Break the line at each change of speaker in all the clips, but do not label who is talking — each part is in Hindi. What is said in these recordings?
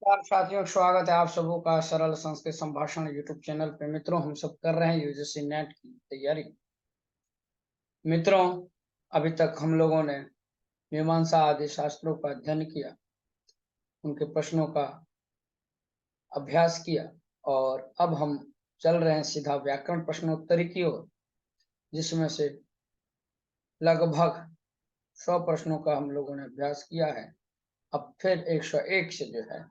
नमस्कार साथियों, स्वागत है आप सबों का सरल संस्कृत संभाषण यूट्यूब चैनल पे। मित्रों, हम सब कर रहे हैं यूजीसी नेट की तैयारी। मित्रों, अभी तक हम लोगों ने मीमांसा आदि शास्त्रों का अध्ययन किया, उनके प्रश्नों का अभ्यास किया और अब हम चल रहे हैं सीधा व्याकरण प्रश्नोत्तरी की ओर, जिसमें से लगभग 100 प्रश्नों का हम लोगों ने अभ्यास किया है। अब फिर 101 से जो है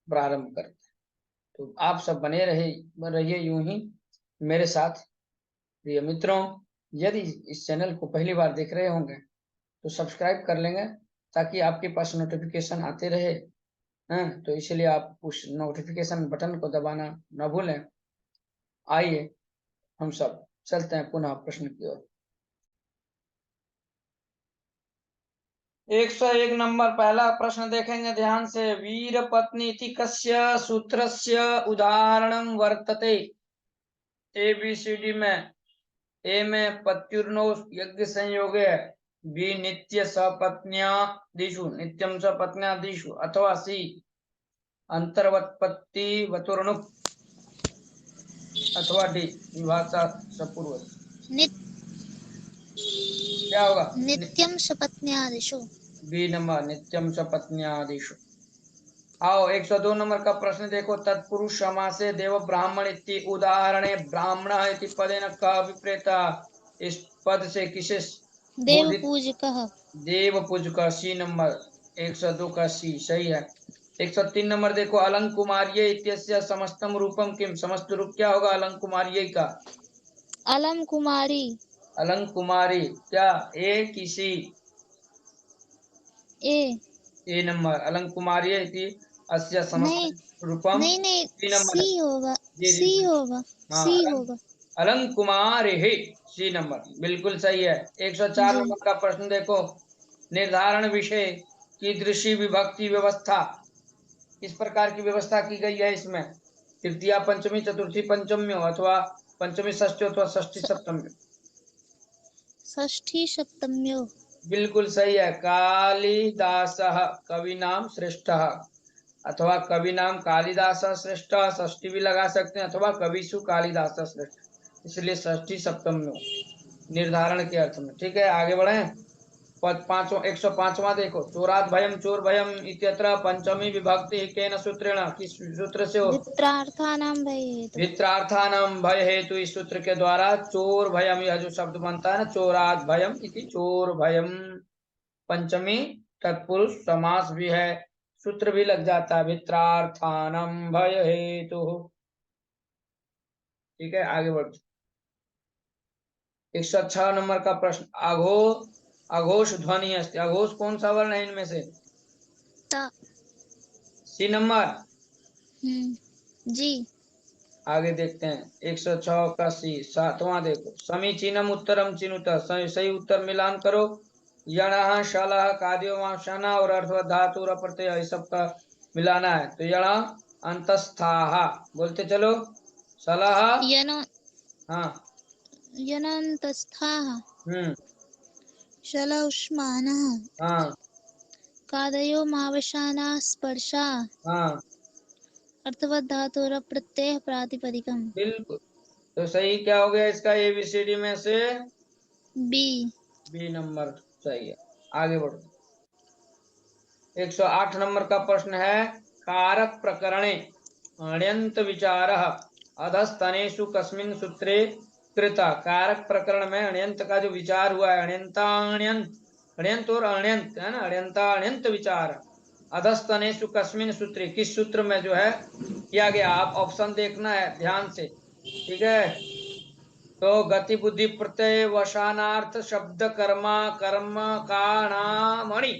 प्रारंभ करते हैं। तो आप सब बने रहिए यूं ही मेरे साथ। प्रिय मित्रों, यदि इस चैनल को पहली बार देख रहे होंगे तो सब्सक्राइब कर लेंगे, ताकि आपके पास नोटिफिकेशन आते रहे। तो इसलिए आप उस नोटिफिकेशन बटन को दबाना न भूलें। आइए हम सब चलते हैं पुनः प्रश्न की ओर। 101 नंबर पहला प्रश्न देखेंगे ध्यान से। वीर पत्नी इति कस्य सूत्रस्य उदाहरणं वर्तते। ABCD में ए में पत्युर्नो यज्ञ संयोगे, बी नित्य सपत्न्यादिषु नित्यम सपत्न्यादिषु, अथवा सी अंतर्वत्पत्ति वतुर्णुक, अथवा डी विभाषा सपूर्वक। क्या होगा?
नित्यम सपत्न्यादिषु।
बी नंबर, नित्यम सपत्न्यादिषु। आओ 102 नंबर का प्रश्न देखो। तत्पुरुष समासे देव ब्राह्मण इति उदाहरणे ब्राह्मण इति पदेन कः विप्रेता। इस पद से किसे
देव
बोधित?
पूजकः।
देव पूजक। सी नंबर 102 का सी सही है। 103 नंबर देखो। अलंकुमार्य इत्यस्य समस्तम रूपम किम। समस्त रूप क्या होगा अलंकुमार्य का?
अलम कुमारी।
अलंकुमारी क्या? ए की सी?
ए
नंबर अलंकुमार्य इति अस्य
नहीं
समस्तम रूपम।
नहीं नहीं,
सी नंबर
सी
है।
होगा,
जी जी
सी
जी।
होगा,
हाँ,
सी होगा।
अलंकुमारी सी नंबर बिल्कुल सही है। 104
जी।
नंबर का प्रश्न देखो। निर्धारण विषय कीदृशी विभक्ति व्यवस्था। इस प्रकार की व्यवस्था की गई है इसमें। तृतीया पंचमी चतुर्थी पंचम्यो, अथवा पंचमी षष्ठी, अथवा षष्ठी सप्तमी।
षष्ठी सप्तम्यो।
बिल्कुल सही है। कालिदासः कविनाम श्रेष्ठः, अथवा कविनाम कालिदासः श्रेष्ठः, षष्ठी भी लगा सकते हैं, अथवा कविषु कालिदासः श्रेष्ठ, इसलिए षष्ठी सप्तम्यो निर्धारण के अर्थ में। ठीक है, आगे बढ़े। 105वां देखो। चोरात भयम चोर भयम इत्यत्र पंचमी विभक्ति केन सूत्रेण, किस सूत्र से हो?
विप्रार्थानां भय हेतु।
वित्रार्थानाम भय हेतु, इस सूत्र के द्वारा चोर भयम, यह जो शब्द बनता है ना, चोरात भयम इति चोर भयम, पंचमी तत्पुरुष समास भी है, सूत्र भी लग जाता है। वित्रार्थानम भय हेतु। ठीक है, आगे बढ़। 106 नंबर का प्रश्न। अघोष ध्वनि अस्ति। अघोष कौन सा वर्ण है इनमें से?
त।
C number.
जी।
आगे देखते हैं 106 का सी। 7वां देखो। समीचीनम उत्तरम चिनुत। सही उत्तर मिलान करो। यणः शलः काद्योमाशना और अर्थवत धातु और प्रत्यय, इस सब का मिलाना है। तो यणः अंतस्थाः बोलते चलो। शलः। हाँ।
यनन्तस्थाः।
हम्म।
शलौष्मानः।
हाँ।
कादयो मावसाना स्पर्शा।
हाँ
अर्थवत धातुर प्रत्यय प्रातिपदिकम।
बिल्कुल। तो सही क्या हो गया इसका ABCD में से?
बी।
बी नंबर सही है। आगे बढ़ो। 108 नंबर का प्रश्न है। कारक प्रकरणे अण्यंत विचार अधस्तनेषु कस्मिन् सूत्रे कृता। कारक प्रकरण में अण्यंत का जो विचार हुआ है, अण्यंताण्यंत, अण्यंत और अण्यंत है ना, अण्यंताण्यंत विचार अधस्तनेषु कस्मिन् सूत्रे, किस सूत्र में जो है किया गया। आप ऑप्शन देखना है ध्यान से। ठीक है। तो गति बुद्धि प्रत्यय वशानार्थ शब्द कर्मा कर्म काणामणि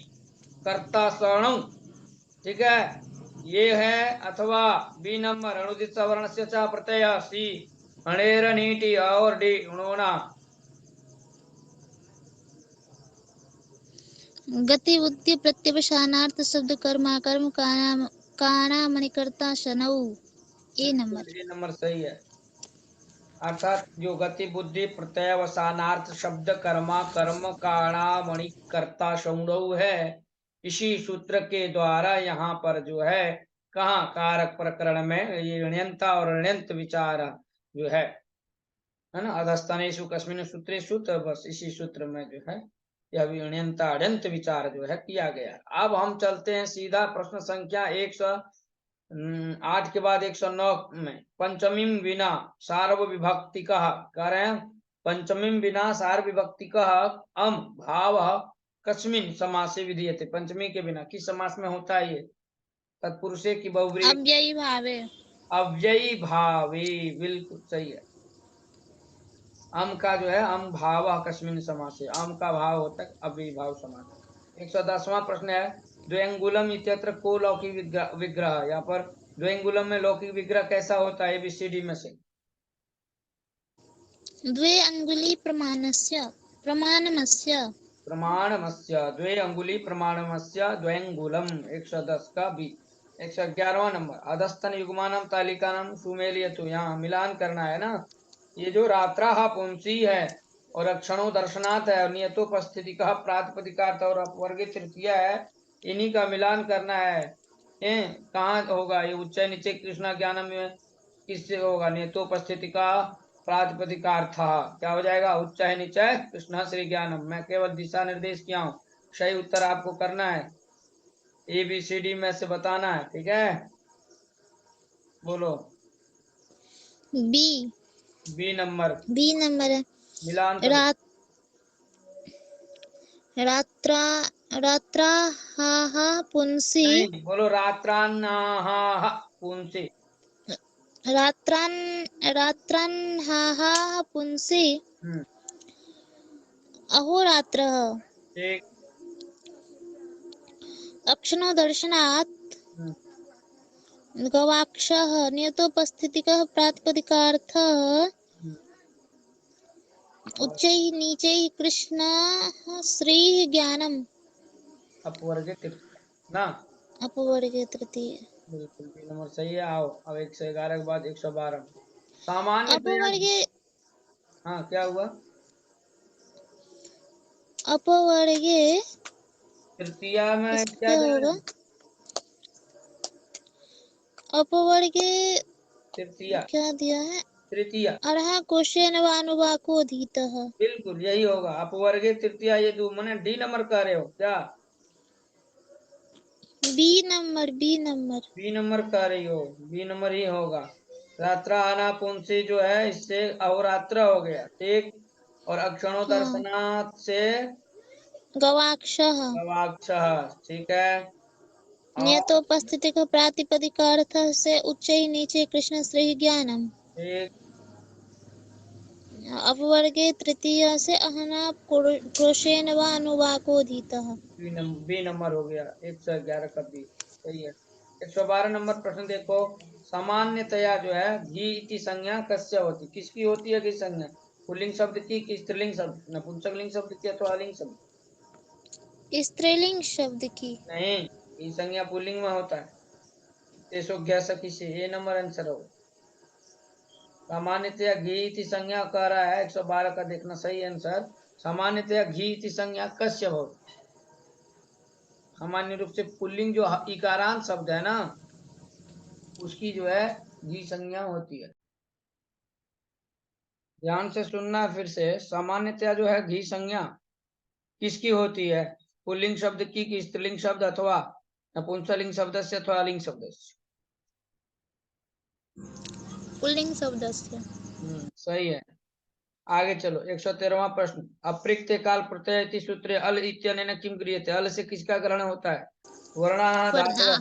कर्ता सवर्णौ। ठीक है, ये है। अथवा बी नंबर अणुदित सवर्ण से चा प्रत्यय। सी अणेर नीति, और डी उणोना।
गति बुद्धि प्रत्यवसानार्थ शब्द कर्मा कर्म काना मणिकर्ता शनौ। ए नंबर।
ये नंबर सही है। अर्थात जो गति बुद्धि प्रत्यवसानार्थ शब्द कर्मा कर्म काणा मणि कर्ता शौणौ है, इसी सूत्र के द्वारा यहाँ पर जो है कहाँ कारक प्रकरण में ये ण्यंता और ण्यंत विचार जो है ना, अधस्थानेषु कस्मिन् सूत्रेषु, तो बस इसी सूत्र में जो है यह ण्यंता अण्यंत विचार जो है किया गया। अब हम चलते हैं सीधा प्रश्न संख्या 108 के बाद 109 में। पंचमीं विना सार्वविभक्ति कह रहे हैं, पंचमीं विना सार्वविभक्ति अम भाव कस्मिन् समासे विधीयते। पंचमी के बिना किस समास में होता है ये? तत्पुरुषे की बहुव्रीहि
अव्ययी भावे।
अव्ययी भावे, बिल्कुल सही है। अम का जो है अम भाव कस्मिन् समासे, अम का भाव होता है अव्ययी भाव समास। 110वां प्रश्न है द्व्यंगुलम इत्यत्र को लौकिक विग्रह। यहाँ पर द्व्यंगुलम में लौकिक विग्रह कैसा होता है? एबीसीडी में से
द्वे अंगुली प्रमाणस्य प्रमाणमस्य
प्रमाणमस्य, द्वे अंगुली प्रमाणमस्य द्व्यंगुलम। 110 का बी। 111वां नंबर अधस्तन युग्मानम तालिकानम सुमेलियतु। यहाँ मिलान करना है ना। ये जो रात्रा पुंसी है और अक्षणों दर्शनात् है और नियतोपस्थिति का प्रातिपदिकार्थ और अपवर्गित तृतीया है, इन्हीं का मिलान करना है। कहाँ होगा ये? उच्च नीचे कृष्णा ज्ञानम में किससे होगा? नियतोपस्थिति का प्रातिपदिकार्थ क्या हो जाएगा? उच्च नीचे कृष्ण श्री ज्ञानम। मैं केवल दिशा निर्देश किया हूँ, सही उत्तर आपको करना है, ABCD में से बताना है। ठीक है, बोलो।
बी।
बी नंबर
है
मिलान करो।
रात रात्रा रात्राहाः पुंसि
नहीं, बोलो रात्रान्नाः पुंसी।
रात्रान्हाः पुंसि
हम्म,
अहोरात्रः
ठीक।
अक्षणो दर्शनात्
हम्म,
गवाक्षः नियतोपस्थितिकः प्रातिपदिकार्थः
हम्म, और
उच्चैः नीचैः कृष्णः श्रीः ज्ञानम्
अपवर्गे तृतीया ना।
अपवर्गे तृतीय।
बिल्कुल, बी नंबर सही है। आओ अब 111 के बाद 112 सामान्यतया।
अपवर्गे
हाँ, क्या हुआ?
अपवर्गे
तृतीया में
इसका
क्या
क्या होगा?
जाएगा?
अपवर्गे
तृतीया,
क्या दिया है?
तृतीया,
अर्हा कोशेन व अनुवाको अधीतः।
बिल्कुल यही होगा। अपवर्गे तृतीया, ये दो मैंने डी नंबर कह रहे हो क्या?
बी नंबर
बी नंबर कह रही हो, बी नंबर ही होगा। रात्रा आना पुंसी जो है इससे अहोरात्र हो गया, ठीक। और अक्षणों
हाँ।
दर्शनात् से
गवाक्षः
गवाक्षः, ठीक है। और
नियतोपस्थिति का प्रातिपदिकार्थ से उच्चैः नीचे कृष्ण श्री ज्ञानम।
एक
अपवर्गे तृतीय से अहना क्रोशेन व अनुवाको अधीतः।
बी नंबर हो गया। 111 का बी सही है। 112 नंबर प्रश्न देखो। सामान्यतया जो है घी इति संज्ञा कस्य होती, किसकी होती है घी संज्ञा? पुल्लिंग शब्द की कि स्त्रीलिंग शब्द, नपुंसक लिंग शब्द की अथवा लिंग शब्द?
स्त्रीलिंग शब्द की।
नहीं, घी संज्ञा पुल्लिंग में होता है। तेसो ज्ञ सखी से, ए नंबर आंसर हो। सामान्यतया घी इति संज्ञा कह रहा है, 112 का देखना सही आंसर। सामान्यतया घी इति संज्ञा कस्य होती, सामान्य रूप से पुल्लिंग जो इकारांत शब्द है ना, उसकी जो है घी संज्ञा होती है। ध्यान से सुनना फिर से। सामान्यतया जो है घी संज्ञा किसकी होती है? पुल्लिंग शब्द की कि स्त्रीलिंग शब्द अथवा नपुंसकलिंग शब्द से अथवा लिंग शब्द से?
पुल्लिंग शब्द से।
सही है। आगे चलो। 113वां प्रश्न अप्रिक्ते काल प्रत्यय इति सूत्रे अल इत्यनेन किम क्रियते। अल से किसका ग्रहण होता है? वर्णः धातव,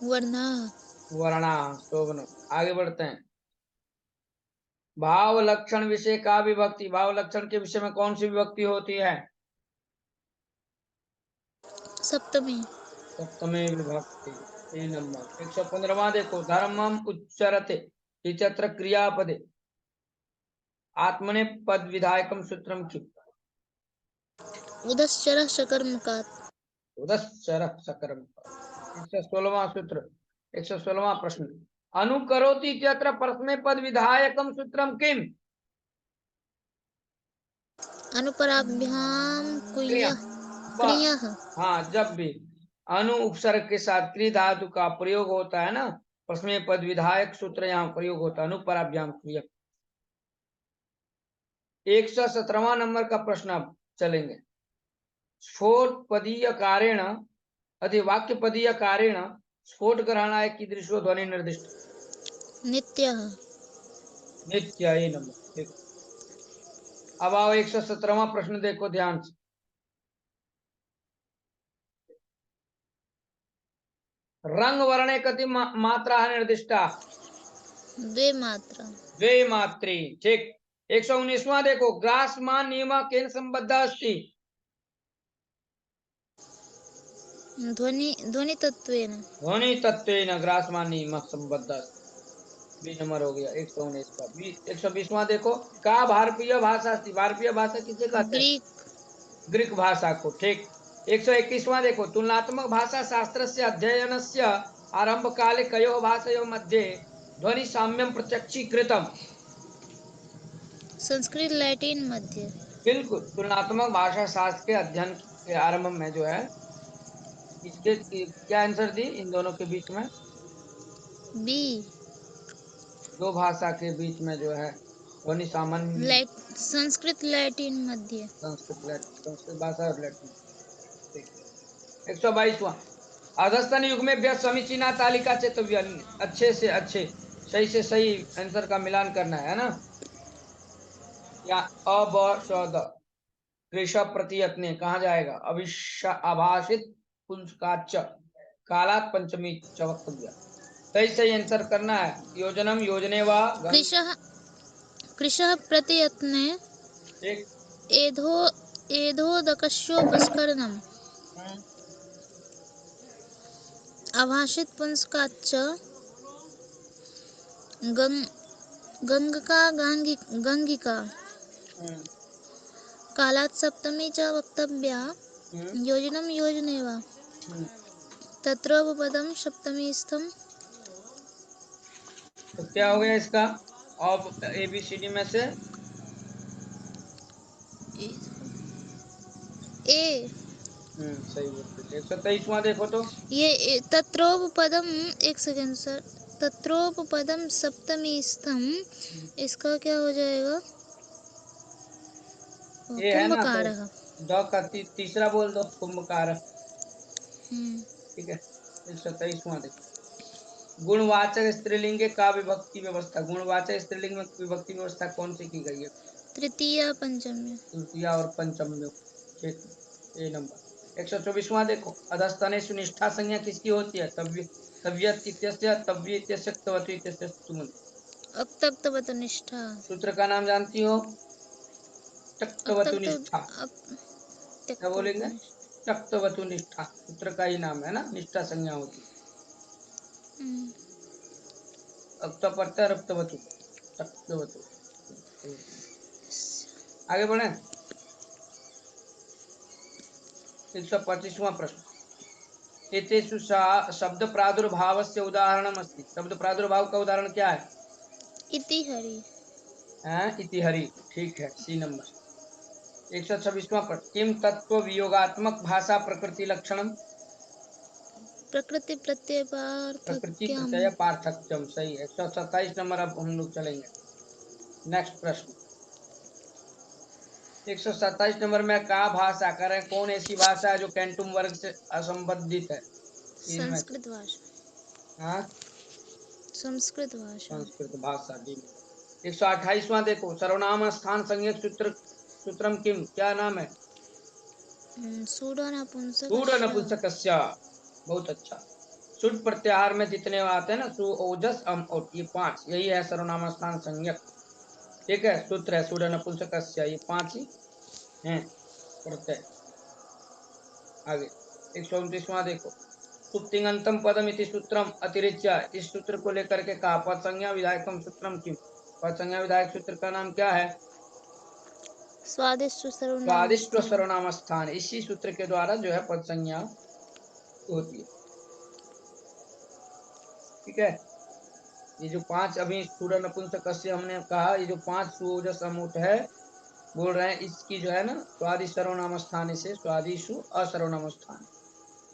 वर्णः वर्णः
वर्णः शोभन। आगे बढ़ते हैं। भाव लक्षण विषय का विभक्ति, भाव लक्षण के विषय में कौन सी विभक्ति होती है?
सप्तमी।
सप्तमी विभक्ति, 3 नंबर। 115वां देखो। धर्मम उच्चरते इत्यत्र क्रियापदे आत्मने पद विधायकम सूत्रम किम।
उदश्चरः शकर्मकात्।
उदश्चर सकर्म। 116वां सूत्र, 116वां प्रश्न अनुकरोति इत्यत्र प्रथमे पद विधायकम सूत्रम किम।
अनुपराभ्याम
क्रिया,
कुय्यः
बस।
क्रियः।
हाँ, जब भी अनु उपसर्ग के साथ क्री धातु का प्रयोग होता है ना, प्रश्न पद विधायक सूत्र यहाँ प्रयोग होता है, अनुपराभ्याम क्रिया। 117वां नंबर का प्रश्न अब चलेंगे। स्फोट पदीय कारेण वाक्य पदीय कारेण स्फोट ग्रहणाय कीदृशो ध्वनि निर्दिष्ट।
नित्यः।
नित्य, ये नंबर देखो। अब आओ 117वां प्रश्न देखो ध्यान से। रंग वर्णे कति मात्रा निर्दिष्टा।
द्वे मात्रा।
द्वे मात्रे, ठीक। 119वां देखो, ग्रासमान नियम केन संबद्ध अस्ति।
ध्वनि तत्वेन।
ध्वनि तत्वेन ग्रासमान नियम संबद्ध अस्ति। 20 नंबर हो गया 119 का। 120वां देखो, का भारतीय भाषा अस्ति। भारतीय भाषा किसे कहते हैं।
ग्रीक।
ग्रीक भाषा को, ठीक। 121वां देखो, तुलनात्मक भाषा शास्त्र से अध्ययन से आरंभ काले कयो भाषयो मध्ये ध्वनि साम्यम प्रत्यक्षीकृतम।
संस्कृत लैटिन मध्य।
बिल्कुल, तुलनात्मक भाषा शास्त्र के अध्ययन के आरंभ में जो है, इसके क्या आंसर दी इन दोनों के बीच में।
बी।
दो भाषा के बीच में जो है ध्वनि सामान्य।
संस्कृत लैटिन मध्य।
संस्कृत भाषा और लैटिन। 122वां, अधस्तन युग में व्यस्त समीचीना तालिका चेतव्य। अच्छे से अच्छे, सही से सही आंसर का मिलान करना है ना। या अब ऋषभ प्रतियत ने कहा जाएगा। अभाषित पुंस्काच कालात पंचमी च वक्तव्य। सही सही आंसर करना है। योजनम योजने वा
कृशः प्रतियत्ने
एक
एधोदकस्योपस्करणम् अभाषित पुंस्काच्च गंगिका कालात् सप्तमी च वक्तव्या। योजनम योजने वा तत्रोपपदम सप्तमी स्थम।
तो क्या हो गया इसका। अब ABCD में से
ए।
सही बिल्कुल। 123वां देखो तो,
ये तत्रोपपदम, एक सेकेंड सर, तत्रोपपदम सप्तमी स्थम, इसका क्या हो जाएगा।
ये है ना, तो
कुंभकारः।
ड का तीसरा बोल दो, कुंभकार। ठीक है। 127वां देखो, गुणवाचक स्त्रीलिंग का विभक्ति व्यवस्था। गुणवाचक स्त्रीलिंग में विभक्ति व्यवस्था कौन सी की गई है।
तृतीया पंचम्य।
तृतीया और पंचम्य, ठीक। ए नंबर। 124वां देखो, अधस्तने सुनिष्ठा संज्ञा किसकी होती है। तव्यत इत्यस्य, तव्य इत्यस्य, क्तवतु इत्यस्य, तुमुल।
अक्तक्तवतनिष्ठा।
सूत्र का नाम जानती हो। टक्तवतु निष्ठा। क्या बोलेंगे। टक्तवतु निष्ठा, सूत्र का ही नाम है ना, निष्ठा संज्ञा होती। अक्त पड़ता है रक्तवतु, टक्तवतु। आगे बढ़े। 125वां प्रश्न, एतेषु शब्द प्रादुर्भाव से उदाहरणम अस्ति। शब्द प्रादुर्भाव का उदाहरण क्या है।
इति हरि।
इति हरि, ठीक है, सी नंबर। 126वां प्रश्न, किम तत्व वियोगात्मक भाषा प्रकृति लक्षणम।
प्रकृति प्रत्यय
प्रकृति
पार्थक्यम।
प्रत्यय पार्थक्यम, सही। 127 नंबर अब हम लोग चलेंगे। नेक्स्ट प्रश्न, 127 नंबर में का भाषा करें। कौन ऐसी भाषा है जो कैंटुम वर्ग से असंबंधित है। इनमें से
संस्कृत भाषा।
हाँ,
संस्कृत भाषा।
संस्कृत भाषा, जी। 128वां देखो, सर्वनाम स्थान संज्ञक सूत्रम किम, क्या नाम है।
सूडो
सूड
नपुंसकस्य।
नपुंसकस्य, बहुत अच्छा। सुड प्रत्याहार में जितने आते हैं ना, सु ओजस अम और, ये 5, यही है सर्वनाम स्थान संज्ञक। ठीक है, सूत्र है सुड नपुंसकस्य, ये 5 ही हैं प्रत्यय। आगे 129वां देखो, सुप्तिंगंतम पदम इति सूत्रम अतिरिच्य। इस सूत्र को लेकर के कहा, पद संज्ञा विधायकम सूत्रम किम। पद संज्ञा विधायक सूत्र का नाम क्या है।
स्वादिष्ट सर्वनाम
स्वादिष्ट
स्थान।
सर्वनाम स्थान। इसी सूत्र के द्वारा जो है पद संज्ञा होती है। ठीक है, ये जो 5 अभी सूड नपुंसकस्य हमने कहा, ये जो 5 सुओजस अमूट है, बोल रहे हैं इसकी जो है ना, स्वादिष्ट सर्वनाम स्थान से स्वादिशु असर्वनाम स्थान।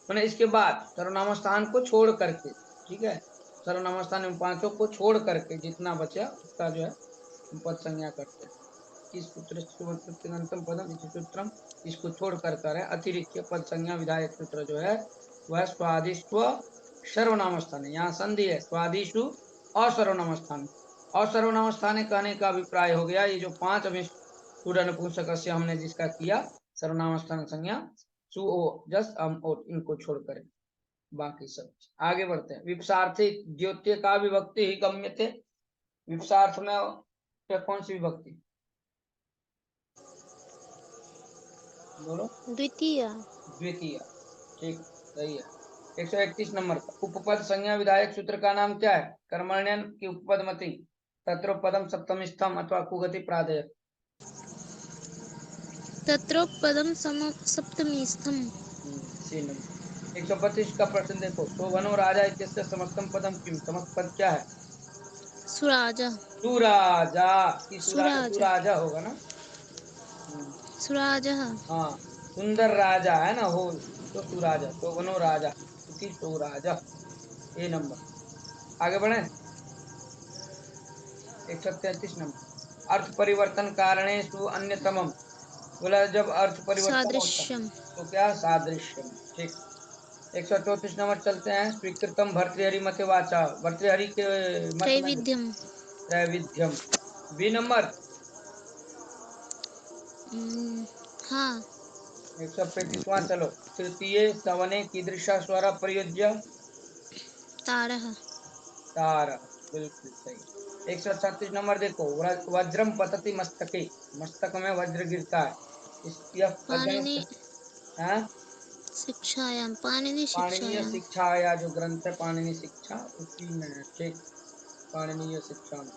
मैंने इसके बाद सर्वनाम स्थान को छोड़ करके, ठीक है, सर्वनाम स्थान इन पांचों को छोड़ करके जितना बचा उसका जो है पद संज्ञा करते हैं। इस पुत्र तिङंतम पदम इति सूत्रम, इसको छोड़ कर है अतिरिक्त पद संज्ञा विधायक सूत्र जो है वह स्वादिष्व सर्वनाम स्थान है। यहाँ संधि है स्वादिषु और सर्वनाम स्थान। और सर्वनाम स्थान कहने का अभिप्राय हो गया ये जो 5 अभी स्टूडेंट पुस्तक से हमने जिसका किया सर्वनाम स्थान संज्ञा सु ओ जस अम ओ इनको छोड़कर बाकी सब आगे बढ़ते हैं। विप्सार्थी द्योत्य का विभक्ति ही गम्य थे। विप्सार्थ में क्या कौन सी विभक्ति बोलो?
द्वितीय।
द्वितीय, ठीक सही है। 131 नंबर का उपपद संज्ञा विधायक सूत्र का नाम क्या है? कर्मण्यन की उपपद मति तत्रोपदम सप्तमीस्थम अथवा कुगति प्रादेय।
तत्रोपदम सप्तमीस्थम।
132 का प्रश्न देखो। शोभनो राजा इत्यस्य समस्तम पदम किम? समस्त पद क्या है?
सुराजा।
सुराजा की
सुराजा।
सुराजा होगा ना?
सुराजा।
हाँ, सुंदर राजा है ना हो तो सुराजा, शोभनो राजा इति सुराजा। ए नंबर आगे बढ़े। 133 नंबर अर्थ परिवर्तन कारणेषु अन्यतमम, बोला जब अर्थ परिवर्तन होता है
सादृश्यम।
तो क्या? सादृश्यम, ठीक। 134 नंबर चलते हैं। स्वीकृतम भर्तृहरि मते वाचा, भर्तृहरि के मत में
त्रैविध्यम।
त्रैविध्यम। बी नंबर
हाँ।
135वां चलो। तृतीय सवने कीदृशा स्वर प्रयोज्य?
तारः।
तार, बिल्कुल सही। 136 नंबर देखो। वज्रम पतति मस्तके, मस्तक में वज्र गिरता है। यह
पाणिनि
है
शिक्षायाम। पाणिनि
पाणिनीय
शिक्षायाम।
शिक्षा, या जो ग्रंथ है पाणिनी शिक्षा उसी में है, ठीक। पाणिनीय शिक्षा में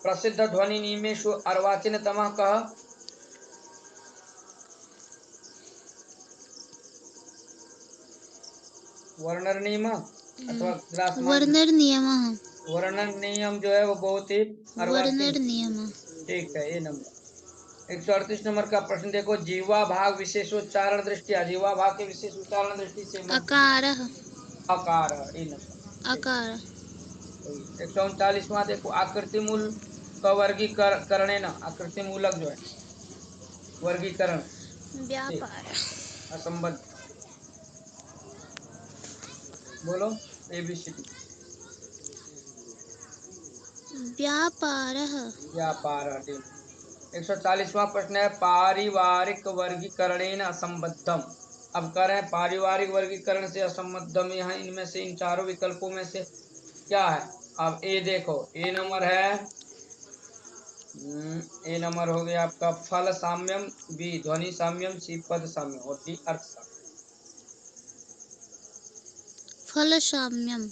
प्रसिद्ध ध्वनि नियमेषु अर्वाचीनतमः कः? वर्णर नियम अथवा ग्रासमान।
वर्नर नियमः।
वर्णन नियम जो है वो बहुत ही अर्वाचीन,
वर्नर नियमः।
ठीक है। ये नंबर 138 नंबर का प्रश्न देखो। जीवा भाग विशेषोच्चारण दृष्टिया, जीवा भाग के विशेष उच्चारण दृष्टि से
अकारः।
आकार। ये नंबर ठीक।
अकार।
139वां देखो। आकृति मूल का वर्गीकरण न, आकृति मूलक जो है वर्गीकरण, ठीक,
व्यापार।
असंबद्ध। बोलो ABCD।
व्यापारः।
व्यापार। 140वां प्रश्न है पारिवारिक वर्गीकरण असंबद्धम। अब कह रहे हैं पारिवारिक वर्गीकरण से असंबद्धम, यहाँ इनमें से इन चारों विकल्पों में से क्या है? अब ए देखो, ए नंबर है ए नंबर हो गया आपका फल साम्यम, बी ध्वनि साम्यम, सी पद साम्यम और डी अर्थ साम्यम।
फल साम्यम।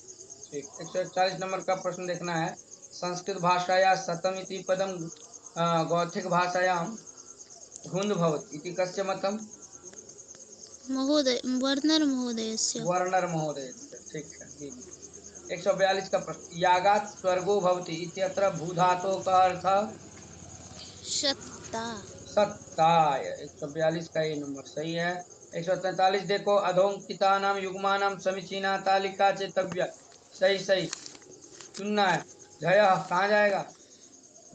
ठीक। 141 नंबर का प्रश्न देखना है। संस्कृत भाषाया शतमिति पदम गौथिक भाषायां हुंद भवति इति कस्य मतम?
महोदय वर्नर महोदयस्य।
वर्णर महोदय, ठीक है। 142 का प्रश्न यागात स्वर्गो भवति इत्यत्र भू धातु का अर्थ?
सत्ता।
सत्ता। 142 का ये नंबर सही है। 143 देखो। अधोंकिता नाम युग्मा नाम समीचीना तालिका चेतव्य, सही सही सुनना है। जय कहाँ जाएगा?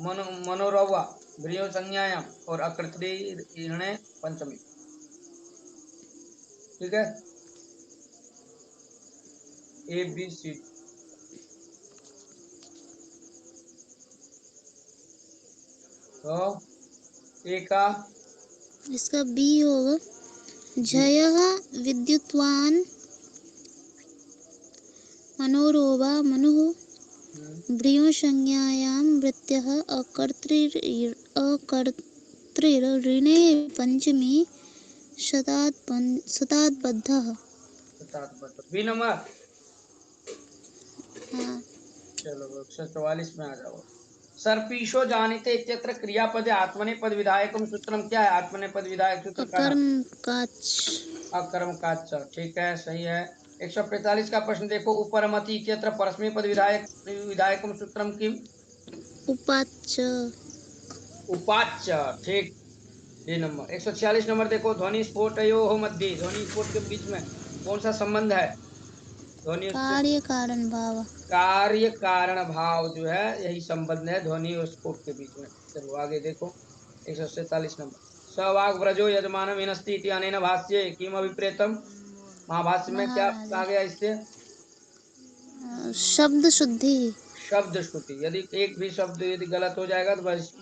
मनोरवा भ्रियो संज्ञायाम और अकृत्रिणे पंचमी, ठीक है। ABCD। तो ए का
इसका बी होगा। जयः विद्युत्वान् मनोरोवा मनुः भ्रियो संज्ञायां वृत्यः अकर्तृऋणे पंचमी शताद्बद्धः।
B number.
हाँ।
चलो 144 में आ जाओ। सर्पीशो जानिते इत्यत्र क्रियापदे आत्मनेपद विधायकम सूत्रम क्या है? आत्मनेपद विधायक सूत्र का नाम?
अकर्म काच।
अकर्म काच, ठीक है सही है। 145 का प्रश्न देखो। उपरमति इत्यत्र परस्मैपद विधायकम सूत्रम किम?
उपाच।
उपाच्य, ठीक। D number. 146 नंबर देखो, ध्वनि स्फोटयोः मध्य, ध्वनि स्फोट के बीच में कौन सा संबंध है? ध्वनि स्फोट,
कार्य कारण भाव।
कार्य कारण भाव जो है यही संबंध है ध्वनि और स्फोट के बीच में। चलो आगे देखो 147 नंबर, स वाग व्रजो यजमानम हिनस्ति इति अनेन भाष्ये किम अभिप्रेतम। महाभाष्य में क्या
महाराज
कहा गया इससे?
शब्द शुद्धि।
शब्द श्रुति, यदि एक भी शब्द यदि गलत हो जाएगा तो बस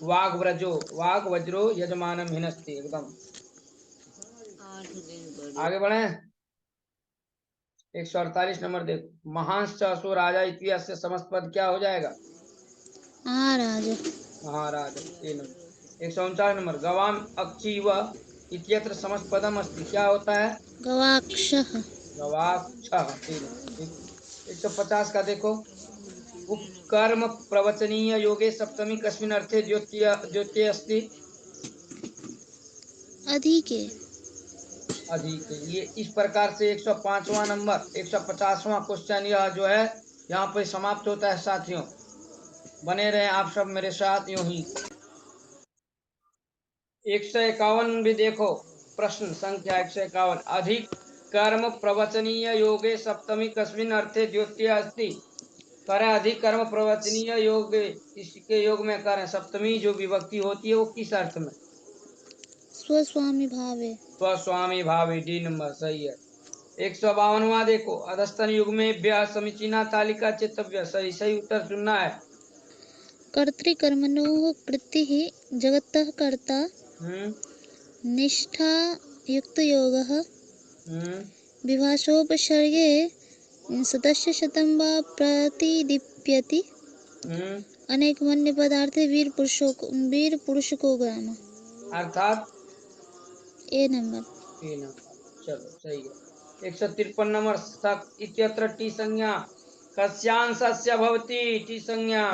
वाग व्रजो, वाग वज्रो यजमानम हिनस्ति, एकदम। आगे बढ़े 148 नंबर देखो, महांस असो राजा इतिहास से समस्त पद क्या हो जाएगा?
महाराज
महाराज। 149 नंबर, गवाम अक्षीव इत्यत्र समस्त पदम अस्ति, क्या होता है?
गवाक्षः।
गवाक्षः। ठीक। 150 का देखो, उपकर्म प्रवचनीय योगे सप्तमी कस्मिन् अर्थे द्योत्य द्योत्य अस्ति?
अधिके।
अधिक। ये इस प्रकार से 105वां नंबर 150वां क्वेश्चन यह जो है यहाँ पे समाप्त होता है साथियों। बने रहे आप सब मेरे साथ यूं ही। 151 भी देखो, प्रश्न संख्या 151, अधिक कर्म प्रवचनीय योगे सप्तमी कस्मिन् अर्थे द्वितीय अस्ति। करें अधिक कर्म प्रवचनीय योग, इसके योग में करें सप्तमी जो विभक्ति होती है वो किस अर्थ में?
स्वस्वामी भावे।
स्वस्वामी भावी, डी नंबर सही है। 152वां देखो, अधस्तन युग में ब्याह समीचीना तालिका चितव्य, सही सही उत्तर सुनना है।
कर्तृकर्मणोः कृतिः जगतः कर्ता
हम्म
निष्ठा युक्त योगः
हम्म
विभाषोपसर्गे सदस्य शतं वा प्रतिदीप्यति
हम्म
अनेकमन्य पदार्थे वीर पुरुष को ग्राम।
अर्थात
ए नंबर।
टी नंबर, चलो सही है। 153 नंबर, सक इत्यत्र टी संज्ञा कस्यांशस्य भवति? टी संज्ञा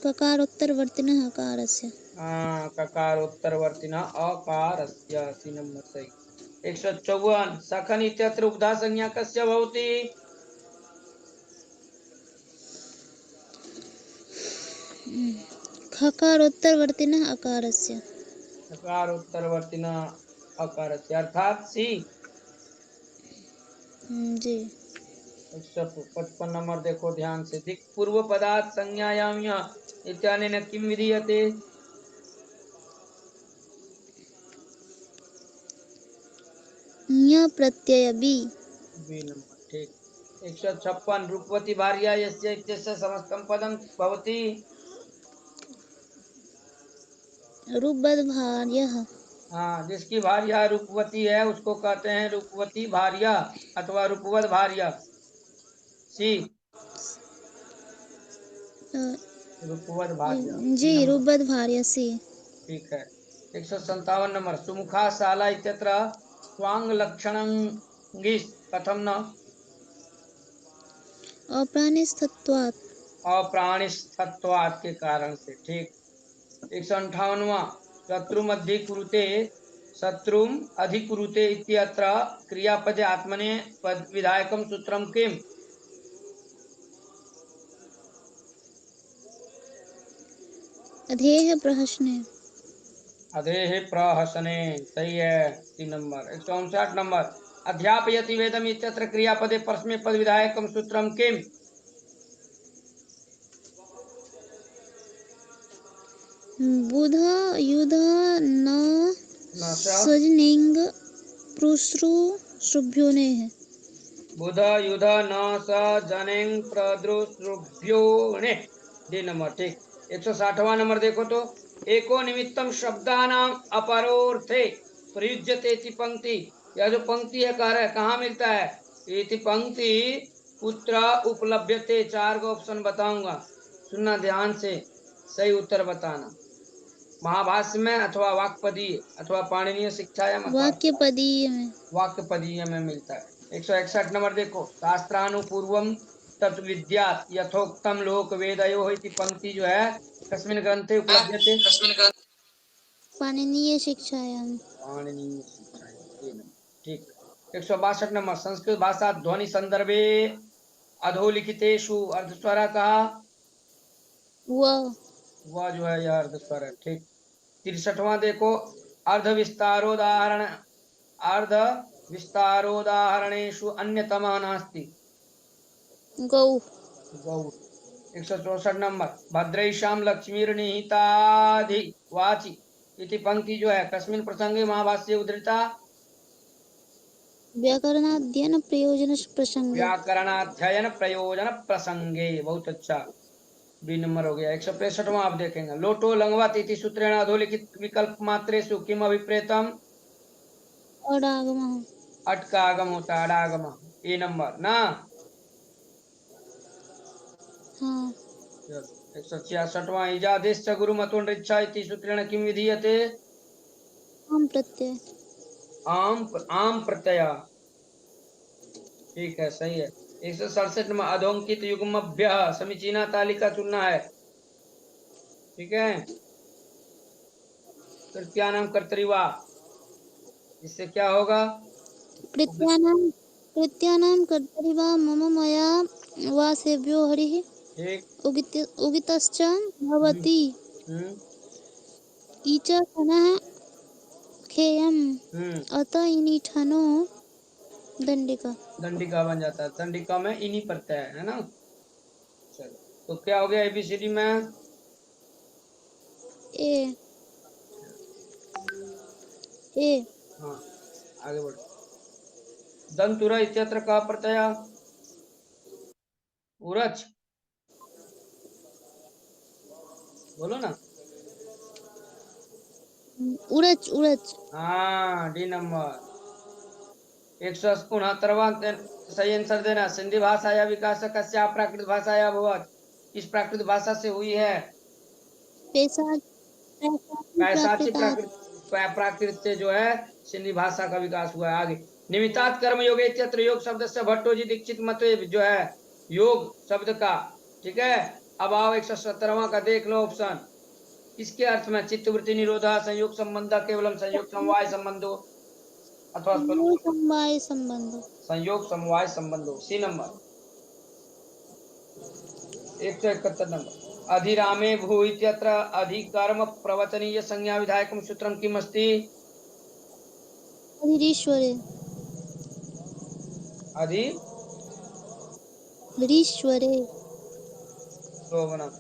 ककारोत्तरवर्तिनः अकारस्य।
ककारोत्तरवर्तिनः अकारस्य, सी नंबर सही। 154, सखन इत्यत्र उपधा संज्ञा कस्य भवति?
खकारोत्तरवर्तिनः अकारस्य।
सकारोत्तरवर्तिनः अकारस्य, अर्थात सी।
जी।
155 नंबर देखो ध्यान से, दिक् पूर्व पदार्थ संज्ञायाम इत्यानेन किम विधीयते?
ञ प्रत्यय बी।
बी नंबर, ठीक। 156, रूपवती भार्या यस्य इत्यस्य समस्तम पदम भवति?
रूपवद् भार्यः।
हाँ, जिसकी भार्या रूपवती है उसको कहते हैं रूपवती भार्या अथवा रूपवत भार्या। सी रूपवत भार्या, सी
जी
नंबर,
रूपवद् भार्या सी।
ठीक है। 157 नंबर, सुमुखा शाला इत्यत्र स्वांग लक्षणं कथम न?
अप्राणिस्थत्वात्।
अप्राणिस्थत्वात् के कारण से, ठीक। 158वां, शत्रुम अधिकुरुते शत्रुम अधिकुरुते इत्यत्र क्रियापदे आत्मने पद विधायकम सूत्रम किम?
अधेः प्रहसने।
अधेः प्रहसने, सही है, 3 नंबर। 159 नंबर, अध्यापयति वेदम इत्यत्र क्रियापदे परस्मैपद विधायकम सूत्रम किम?
बुध युध न
न स
सजनिंग प्रुश्रुभ्योनेः।
बुध युध न स जनें प्रद्रुभ्यो ने, डी नंबर, ठीक। 160वां नंबर देखो तो, एको निमित्तम शब्दानाम अपरोर्थे प्रयुज्यते इति पंक्ति, यह जो पंक्ति है कह रहे कहाँ मिलता है? इति पंक्ति कुत्र उपलभ्यते? 4 का ऑप्शन बताऊंगा, सुनना ध्यान से, सही उत्तर बताना। महाभाष्य में अथवा वाक्पदीय अथवा पाणिनीय शिक्षायाम अथवा
वाक्यपदीय में।
वाक्यपदीय में मिलता है। 161 नंबर देखो, शास्त्रानुपूर्वम तत्विद्यात् यथोक्तम लोक वेदयोः इति पंक्ति जो है कस्मिन् ग्रंथे उपलभ्यते?
पाणिनीय शिक्षायाम।
पाणिनीय शिक्षायाम, ये नंबर, ठीक। 162 नंबर, संस्कृत भाषा ध्वनि संदर्भे अधोलिखितेषु अर्धस्वरा कहा?
व।
वह जो है यह अर्धस्वर है, ठीक। 63वां देखो, अर्ध विस्तारोदाहरणेषु अन्यतमः नास्ति।
गौ।
गौ। 164 नंबर, भद्रैषां लक्ष्मीर्निहिताधिवाचि इति पंक्ति जो है कस्मिन् प्रसंगे महाभाष्ये उद्धृता?
व्याकरणाध्ययन प्रयोजन प्रसंगे।
व्याकरणाध्ययन प्रयोजन प्रसंगे। बहुत अच्छा, बी नंबर हो गया। 165वां आप देखेंगे, लोटो लंघवत इति सूत्रेण अधोलिखित विकल्प मात्रेषु किम अभिप्रेतम?
अडागमः।
अट का आगम होता है, अडागम। ए नंबर ना।
हाँ।
166वां, इजादेश गुरुमतो नृच्छा इति सूत्रेण किम विधीयते?
आम प्रत्यय।
आम प्रत्यय। ठीक है, सही है। 167 में अधोंकित युग्मभ्य समीचीना तालिका चुनना है। ठीक है, फिर क्या नाम कर्तरीवा, इससे क्या होगा?
कृत्यानां कर्तरि वा मम मया वा सेव्यो हरिः
ठीक।
उगितश्च
हम्म,
भवति
हम्म,
इच खनः खेयम्
हम्म।
अत इनिठनो दंडिका।
दंडिका बन जाता है, दंडिका में इन्हीं प्रत्यय है ना। चलो, तो क्या हो गया एबीसीडी में?
ए ए
हाँ, आगे बढ़ो। दंतुर इत्यत्र का प्रत्यय? उरच, बोलो ना।
उड़च उड़च।
हाँ, डी नंबर। 169वां सही आंसर देना। सिंधी भाषा या विकास कस्या प्राकृत भाषा या भवत, किस प्राकृत भाषा से हुई है?
पैसा
पैसाची
प्राकृतात।
प्राकृत, प्राकृत से जो है सिंधी भाषा का विकास हुआ है। आगे, निमित्तात् कर्म योग इत्यत्र योग शब्द से भट्टो जी दीक्षित मत जो है योग शब्द का। ठीक है, अब आओ 117वां का देख लो ऑप्शन। किसके अर्थ में? चित्तवृत्ति निरोधा, संयोग संबंध, केवलम संयोग समवाय संबंधो, अथवा
समवाय संबंध।
संयोग समवाय संबंधो। सी नंबर। 171 नंबर, अधिरामे भू इत्यत्र अधिकर्म प्रवचनीय संज्ञा विधायकम सूत्रम किम अस्ति?
हरीश्वरे।
अधि
हरीश्वरे।
शोभनम।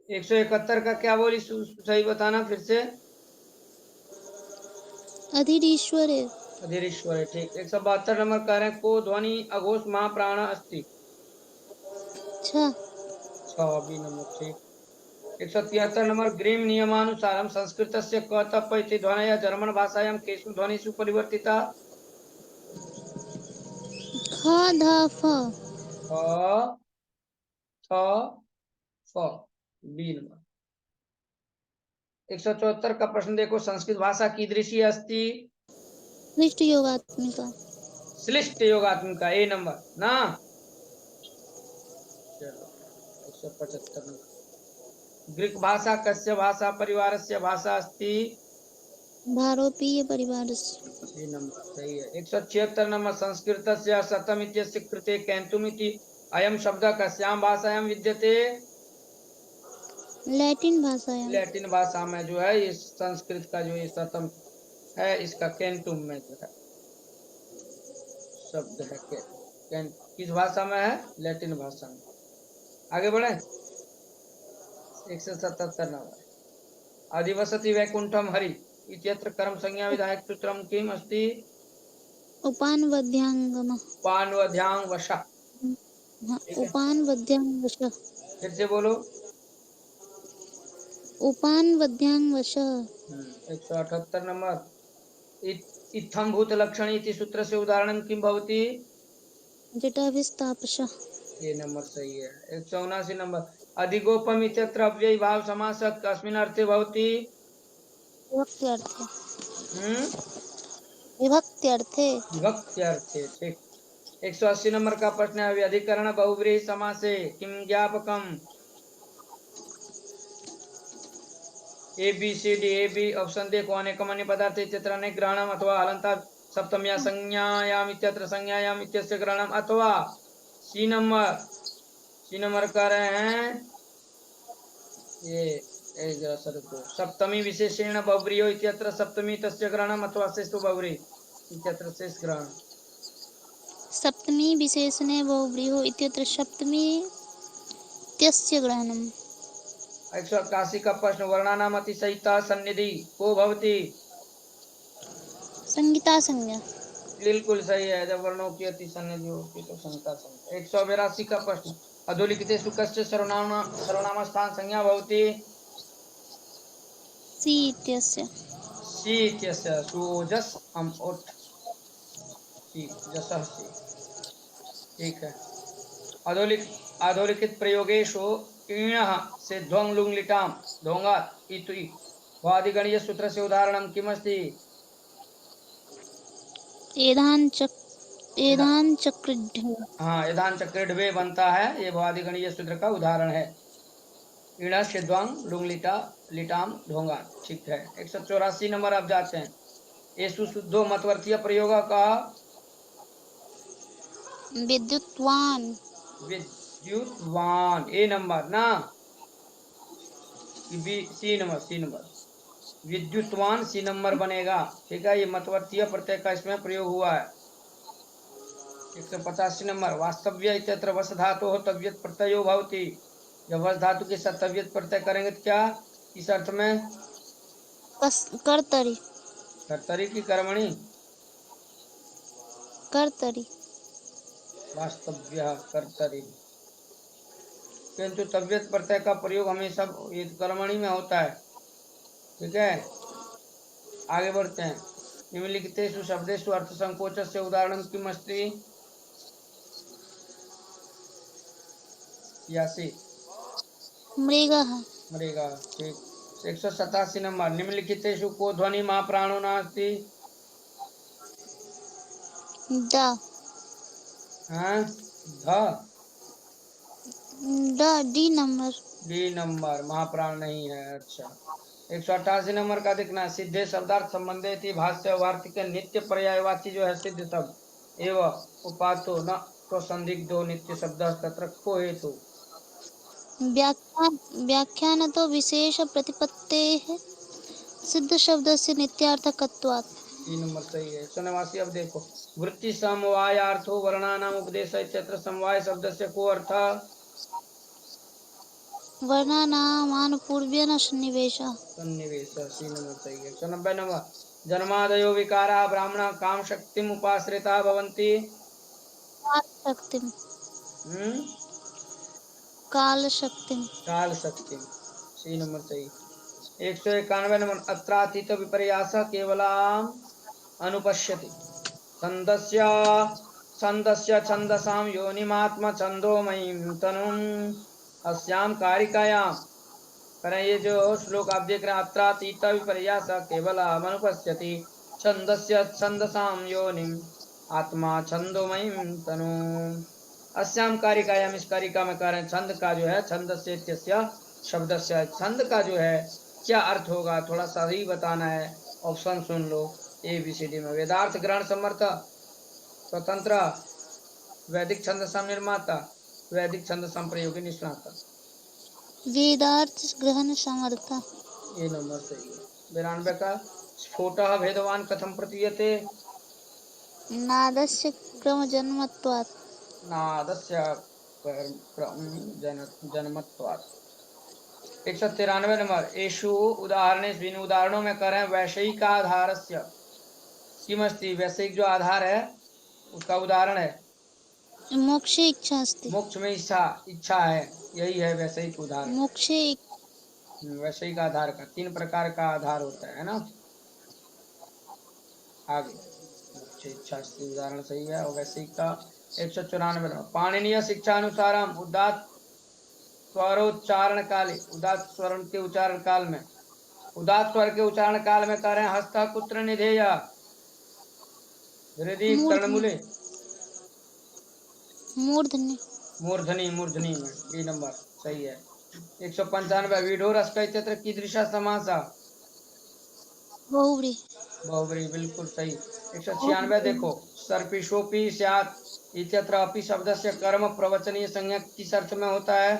171 का क्या बोली, सही बताना फिर से।
अधीरीश्वरे।
अधीरेश्वर, ठीक। 172 नंबर कह रहे हैं, को ध्वनि अघोष महाप्राण अस्ति।
छ।
6 नंबर, ठीक। 173 नंबर, ग्रीम नियमानुसारम संस्कृतस्य क तप इति ध्वनयः जर्मन भाषायां केषु ध्वनिषु परिवर्तिता?
ख ध फ।
ख, थ, फ। B number. 174 का प्रश्न देखो, संस्कृत भाषा कीदृशी अस्ति?
क्लिष्ट योगात्मिका।
श्लिष्ट योगात्मिका। ए नंबर ना। चलो, 175 नंबर, ग्रीक भाषा कस्य भाषा परिवारस्य भाषा अस्ति?
भारोपीय परिवारस्य।
सी नंबर, सही है। 176 नंबर, संस्कृतस्य शतम इत्यस्य कृते कैन्तुम इति अयं शब्दः कस्यां भाषायां विद्यते?
लैटिन भाषायां।
लैटिन भाषा में जो है ये संस्कृत का जो ये शतम है, इसका कैंटुम में जो है शब्द है। किस भाषा में है? लैटिन भाषा में। आगे बढ़े। 177 नंबर, अधिवसति वैकुंठम हरि इत्यत्र कर्म संज्ञा विधायक सूत्रम किम अस्ति?
उपानवध्याङ्गम।
पान्वध्यां वश।
हाँ,
ठीक है,
उपानवध्याङ्गश।
फिर से बोलो।
उपानवध्याङ्गश।
178 नंबर, इत्थम भूत लक्षण इति सूत्र से उदाहरण किम भवति?
जटाभिस्तापश।
ये नंबर सही है। 179 नंबर, अधिगोपम इत्यत्र अव्ययी भाव समास कस्मिन् अर्थे भवति?
विभक्त्यर्थे।
हम्म,
विभक्त्यर्थे।
विभक्ति अर्थे, ठीक। 180 नंबर का प्रश्न है, व्यधिकरण बहुव्रीहि समासे किम ज्ञापकम? A B C D. A B option देखो, अनेकमन्य पदार्थ इत्यत्र अनेक ग्रहणम अथवा हलंता सप्तम्या संज्ञायाम इत्यत्र संज्ञायाम इत्यस्य ग्रहणम, अथवा सी नंबर। सी नंबर कह रहे हैं ये एक जरा सर को सप्तमी विशेषेण बहुव्रीहो इत्यत्र सप्तमी तस्य ग्रहणम अथवा शेषो बहुव्री इत्यत्र शेष ग्रहण।
सप्तमी विशेषणे बहुव्रीहो इत्यत्र सप्तमी त्यस्य ग्रहणम्।
188 का प्रश्न वर्णानाम अतिशयिता सन्निधि को भवति।
संगीता संज्ञा।
बिल्कुल सही है, जब वर्णों की अति सन्निधि होती तो संहिता संज्ञा। 182 का प्रश्न अधोलिखितेषु कस्य सर्वनाम स्थान संज्ञा भवति।
सी इत्यस्य।
सी इत्यस्य सुओजस हम उठ सी जसः सी। ठीक है। अधोलिखित प्रयोगेषु इणः से ध्वंग लुंग लिटाम ढोंगात् इति वादिगणीय सूत्र से उदाहरणं किमस्ति।
एधान चक्रिढ्ढ।
हाँ, एधान चक्रिढ्ढे बनता है, ये वादिगणीय सूत्र का उदाहरण है। इण से ध्वंग लुंग लिटाम ढोंगात्। ठीक है। 184 नंबर अब जाते हैं। येषु शुद्धो मतवर्थीय प्रयोग का
विद्युत्वान।
विद्युत्वान ए नंबर ना सी नंबर विद्युत्वान सी नंबर बनेगा। ठीक है, ये मतवर्थीय प्रत्यय का इसमें प्रयोग हुआ है। 185 नंबर वास्तव्य इत्यत्र वस धातु हो तव्यत प्रत्ययो भवति। जब वस धातु के साथ तव्यत प्रत्यय करेंगे तो क्या इस अर्थ में
कर्तरी।
कर्तरी की कर्मणि
कर्तरी।
वास्तव्य कर्तरी, किंतु तव्यत प्रत्यय का प्रयोग हमेशा ये कर्मणि में होता है। ठीक है, आगे बढ़ते हैं। निम्नलिखितेषु शब्देषु अर्थ संकोचस्य उदाहरणं किमस्ति। 86
मृगः।
मरेगा। ठीक। 187 नंबर निम्नलिखितेषु को ध्वनि महाप्राणो नास्ति।
द।
हाँ, ध
डी नंबर।
डी नंबर महाप्राण नहीं है। अच्छा। 188 नंबर का देखना सिद्धे शब्दार्थ संबंधे थी भाष्य वार्तिक नित्य पर्यायवाची जो है सिद्ध शब्द एवं उपातो न तो संदिग्धो नित्य शब्द तत्र को हेतु।
व्याख्यान तो विशेष प्रतिपत्तेः सिद्ध शब्द से नित्यार्थकत्वात्।
3 नंबर सही है। सन्निवासी अब देखो वृत्ति समवायार्थो वर्णानाम उपदेश इत्यत्र समवाय शब्द से को अर्थ
वर्णानामानुपूर्व्यन सन्निवेशः।
सन्निवेश। 3 नंबर सही है। 190 नंबर जन्मादयो विकारा ब्राह्मण काम शक्तिम उपाश्रिता भवन्ति।
शक्तिम।
हम्म,
काल शक्तिम।
काल शक्तिम। 3 नंबर सही। 191 नंबर अत्रातीत विपर्यास केवलाम अनुपश्यति छन्दस्य छन्दस्य छन्दसां योनिमात्म छन्दोमयीं तनुम् अस्यां कारिकायां। करें ये जो श्लोक आप देख रहे हैं अत्रातीत विपर्यास केवलाम अनुपश्यति छन्दस्य छन्दसां योनिम् आत्मा छन्दोमयीं तनुम् अस्याम कारिकायाम। इस कारिका में कह रहे हैं छंद का जो है छन्दस्य इत्यस्य शब्द से छंद का जो है क्या अर्थ होगा थोड़ा सा ही बताना है। ऑप्शन सुन लो। ABCD में वेदार्थ ग्रहण समर्थ स्वतंत्र वैदिक छंद निर्माता वैदिक छंद संप्रयोगी निष्णाता।
वेदार्थ ग्रहण समर्थ।
ये नंबर सही है। 92 का स्फोट भेदवान कथम प्रतीयते।
नादस्य क्रमजन्मत्वात्।
नादस्य जन्मत्वात्। 193 नंबर एषु उदाहरणेषु इन उदाहरणों में कह रहे हैं वैषयिक आधारस्य किमस्ति। वैषयिक जो आधार है उसका उदाहरण है
मोक्षे इच्छा अस्ति।
मोक्ष में इच्छा है, यही है वैषयिक उदाहरण।
मोक्षे
वैषयिक आधार का 3 प्रकार का आधार होता है ना। आगे मोक्ष इच्छा उदाहरण सही है। और वैषयिक का 194 नंबर पाणिनीय शिक्षा अनुसार उदात्त स्वरोच्चारण काले उदात्त स्वर के उच्चारण काल में उदात्त स्वर के उच्चारण काल में कह रहे हैं हस्त कुत्र निधेय हृदय कर्णमूले
मूर्धन्य।
मूर्धनी में। बी नंबर सही है। 195 विडोरस का चित्र कीदृशा समासा
बहुव्री।
बहुव्री बिल्कुल सही। 196 देखो सर्पिशोपी स्यात् इत्यत्र अपि शब्द से कर्म प्रवचनीय संज्ञा किस अर्थ में होता है।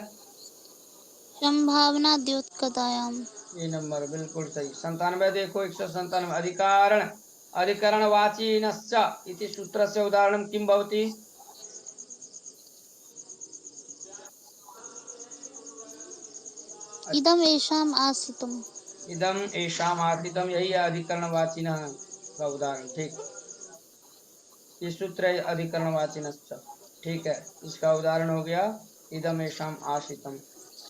संभावना द्योतकथायाम।
ये नंबर बिल्कुल सही। 97 देखो 197 अधिकारण अधिकरणवाचिनश्च इति सूत्रस्य उदाहरणं किं भवति?
इदम एषाम आसितम।
इदम एषाम आसितम, यही है अधिकरणवाचिनः का उदाहरण। ठीक, ये सूत्र है अधिकरणवाचिनश्च। ठीक है, इसका उदाहरण हो गया इदम एषाम आसितम।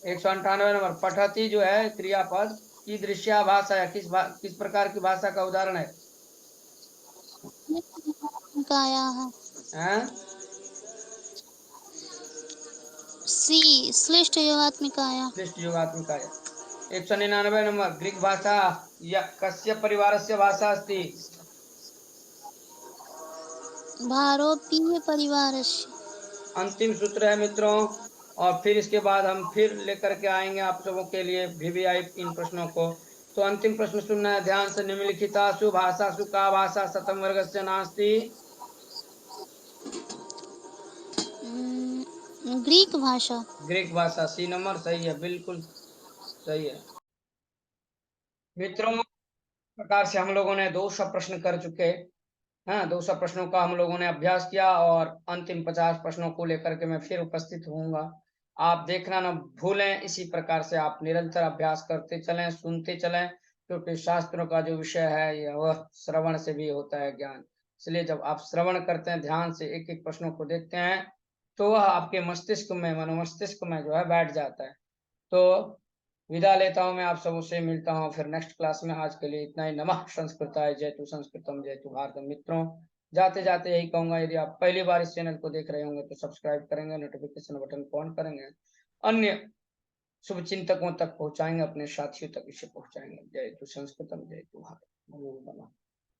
198 नंबर पठति जो है क्रियापद की दृश्या भाषा है, किस प्रकार की भाषा का उदाहरण है?
कायाः।
हैं?
सी श्लिष्ट योगात्मिकाया।
श्लिष्ट योगात्मिकाय। 199 नंबर ग्रीक भाषा या कस्य परिवारस्य भाषा अस्ति?
भारोपीय परिवारस्य।
अंतिम सूत्र है मित्रों, और फिर इसके बाद हम फिर लेकर के आएंगे आप लोगों के लिए वीवीआई इन प्रश्नों को। तो अंतिम प्रश्न सुनना है ध्यान से। निम्नलिखितासु भाषासु का भाषा शतम वर्गस्य नास्ति?
ग्रीक भाषा।
ग्रीक भाषा, सी नंबर सही है, बिल्कुल सही है मित्रों। प्रकार से हम लोगों ने 200 प्रश्न कर चुके हैं। हाँ, 200 प्रश्नों का हम लोगों ने अभ्यास किया और अंतिम 50 प्रश्नों को लेकर के मैं फिर उपस्थित होऊंगा। आप देखना ना भूलें, इसी प्रकार से आप निरंतर अभ्यास करते चलें, सुनते चलें, क्योंकि शास्त्रों का जो विषय है यह वह श्रवण से भी होता है ज्ञान। इसलिए जब आप श्रवण करते हैं, ध्यान से एक एक प्रश्नों को देखते हैं, तो वह आपके मस्तिष्क में, मनोमस्तिष्क में जो है बैठ जाता है। तो विदा लेता हूं मैं आप सबों से, मिलता हूं फिर नेक्स्ट क्लास में। आज के लिए इतना ही। नमः संस्कृताय, जयतु संस्कृतम जयतु भारतम। मित्रों, जाते जाते यही कहूंगा, यदि आप पहली बार इस चैनल को देख रहे होंगे तो सब्सक्राइब करेंगे, नोटिफिकेशन बटन को ऑन करेंगे, अन्य शुभ चिंतकों तक पहुंचाएंगे, अपने साथियों तक इसे पहुंचाएंगे। जयतु संस्कृतम जयतु भारत। नमो नमः।